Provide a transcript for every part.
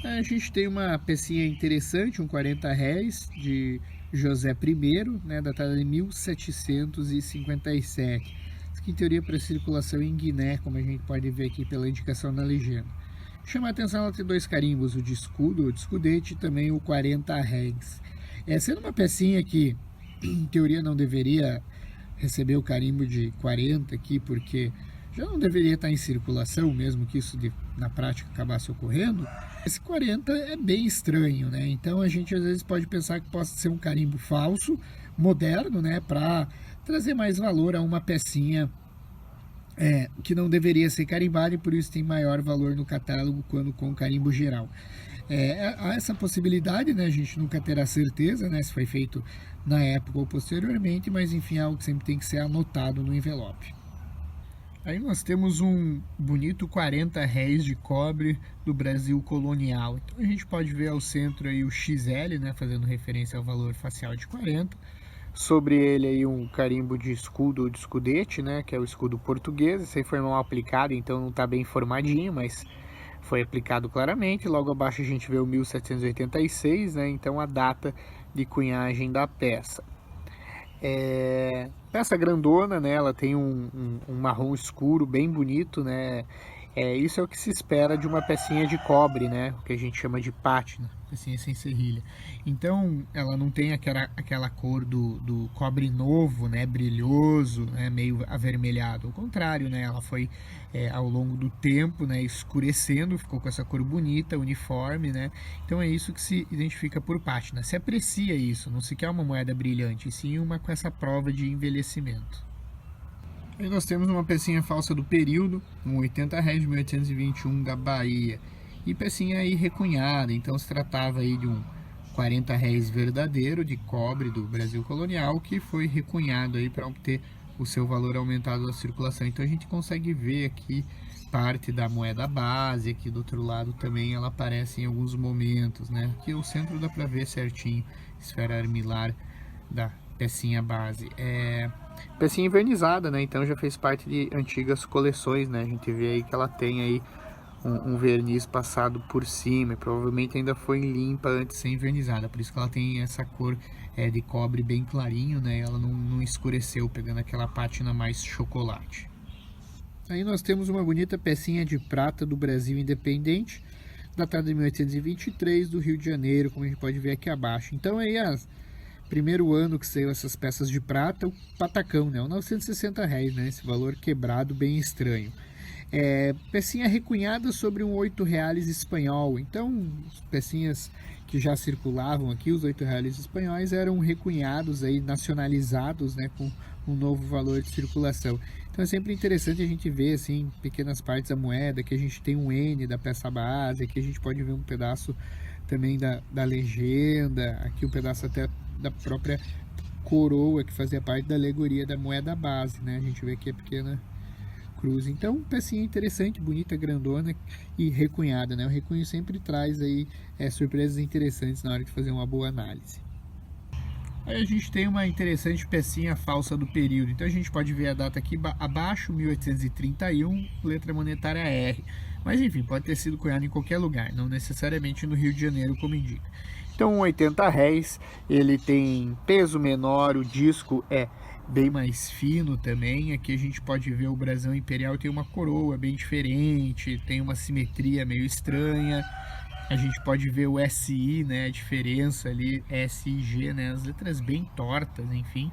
A gente tem uma pecinha interessante, um 40 réis de José I, né, datada de 1757. Isso que em teoria para circulação em Guiné, como a gente pode ver aqui pela indicação na legenda. Chama a atenção, ela tem dois carimbos, o de escudo, o de escudete, e também o 40 réis. Sendo uma pecinha que em teoria não deveria receber o carimbo de 40 aqui, porque já não deveria estar em circulação, mesmo que isso na prática acabasse ocorrendo. Esse 40 é bem estranho, né? Então a gente às vezes pode pensar que possa ser um carimbo falso, moderno, né? Para trazer mais valor a uma pecinha que não deveria ser carimbada e por isso tem maior valor no catálogo quando com carimbo geral. Há essa possibilidade, né? A gente nunca terá certeza, né? Se foi feito na época ou posteriormente, mas enfim, é algo que sempre tem que ser anotado no envelope. Aí nós temos um bonito 40 réis de cobre do Brasil colonial. Então a gente pode ver ao centro aí o XL, né, fazendo referência ao valor facial de 40. Sobre ele aí um carimbo de escudo ou de escudete, né, que é o escudo português. Esse aí foi mal aplicado, então não está bem formadinho, mas foi aplicado claramente. Logo abaixo a gente vê o 1786, né, então a data de cunhagem da peça. Peça grandona, né? Ela tem um marrom escuro bem bonito, né? Isso é o que se espera de uma pecinha de cobre, né? O que a gente chama de pátina, pecinha sem serrilha. Então, ela não tem aquela cor do cobre novo, né? Brilhoso, né? Meio avermelhado. Ao contrário, né? Ela foi, ao longo do tempo, né? Escurecendo, ficou com essa cor bonita, uniforme, né? Então, é isso que se identifica por pátina. Se aprecia isso, não se quer uma moeda brilhante, e sim uma com essa prova de envelhecimento. Aí nós temos uma pecinha falsa do período, um 80 réis de 1821 da Bahia. E pecinha aí recunhada, então se tratava aí de um 40 réis verdadeiro de cobre do Brasil colonial que foi recunhado aí para obter o seu valor aumentado da circulação. Então a gente consegue ver aqui parte da moeda base, aqui do outro lado também ela aparece em alguns momentos, né? Aqui o centro dá para ver certinho, esfera armilar da pecinha base. Pecinha invernizada, né? Então já fez parte de antigas coleções, né? A gente vê aí que ela tem aí um verniz passado por cima e provavelmente ainda foi limpa antes de ser invernizada, por isso que ela tem essa cor de cobre bem clarinho, né? Ela não escureceu, pegando aquela pátina mais chocolate. Aí nós temos uma bonita pecinha de prata do Brasil independente, datada de 1823, do Rio de Janeiro, como a gente pode ver aqui abaixo. Então aí primeiro ano que saiu essas peças de prata, o patacão, né? O 960 réis, né? Esse valor quebrado bem estranho. Pecinha recunhada sobre um 8 reais espanhol. Então, pecinhas que já circulavam aqui, os 8 reais espanhóis, eram recunhados, aí, nacionalizados, né, com um novo valor de circulação. Então é sempre interessante a gente ver assim, pequenas partes da moeda, que a gente tem um N da peça base, aqui a gente pode ver um pedaço também da legenda, aqui um pedaço até da própria coroa, que fazia parte da alegoria da moeda base, né? A gente vê aqui a pequena cruz. Então, pecinha interessante, bonita, grandona e recunhada, né? O recunho sempre traz aí surpresas interessantes na hora de fazer uma boa análise. Aí a gente tem uma interessante pecinha falsa do período. Então a gente pode ver a data aqui abaixo, 1831, letra monetária R. Mas enfim, pode ter sido cunhado em qualquer lugar, não necessariamente no Rio de Janeiro, como indica. Então 80 réis, ele tem peso menor, o disco é bem mais fino também. Aqui a gente pode ver o brasão imperial tem uma coroa bem diferente, tem uma simetria meio estranha. A gente pode ver o SI, né, a diferença ali, S e G, né, as letras bem tortas, enfim.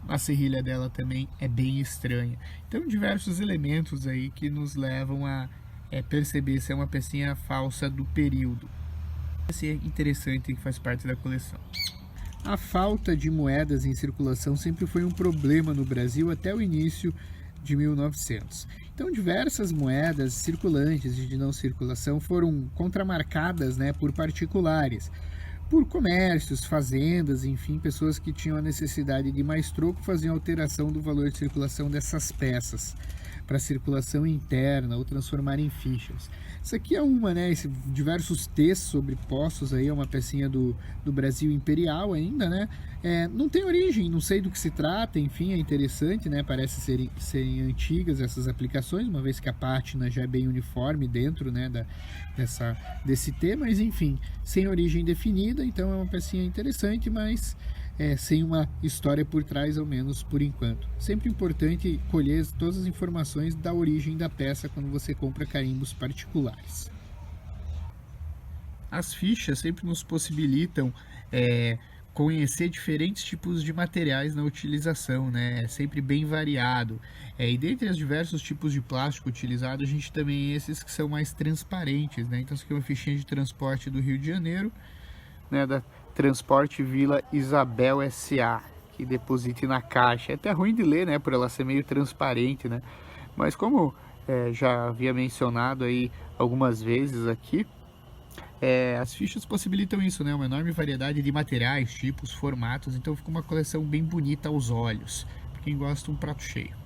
A serrilha dela também é bem estranha. Então diversos elementos aí que nos levam a perceber se é uma pecinha falsa do período. Esse é interessante e faz parte da coleção. A falta de moedas em circulação sempre foi um problema no Brasil até o início de 1900. Então diversas moedas circulantes e de não circulação foram contramarcadas, né, por particulares, por comércios, fazendas, enfim, pessoas que tinham a necessidade de mais troco faziam alteração do valor de circulação dessas peças. para circulação interna ou transformar em fichas. Isso aqui é uma, né? Diversos textos sobre poços aí, é uma pecinha do Brasil Imperial ainda, né? Não tem origem, não sei do que se trata, enfim, é interessante, né? Parece serem antigas essas aplicações, uma vez que a pátina já é bem uniforme dentro, né, desse tema, mas enfim, sem origem definida, então é uma pecinha interessante, mas sem uma história por trás, ao menos por enquanto. Sempre importante colher todas as informações da origem da peça quando você compra carimbos particulares. As fichas sempre nos possibilitam conhecer diferentes tipos de materiais na utilização, né? É sempre bem variado. E dentre os diversos tipos de plástico utilizado, a gente também tem esses que são mais transparentes, né? Então, isso aqui é uma fichinha de transporte do Rio de Janeiro, né? Da Transporte Vila Isabel S.A., que deposite na caixa. É até ruim de ler, né? Por ela ser meio transparente, né? Mas como já havia mencionado aí algumas vezes aqui, as fichas possibilitam isso, né? Uma enorme variedade de materiais, tipos, formatos, então fica uma coleção bem bonita aos olhos, para quem gosta de um prato cheio.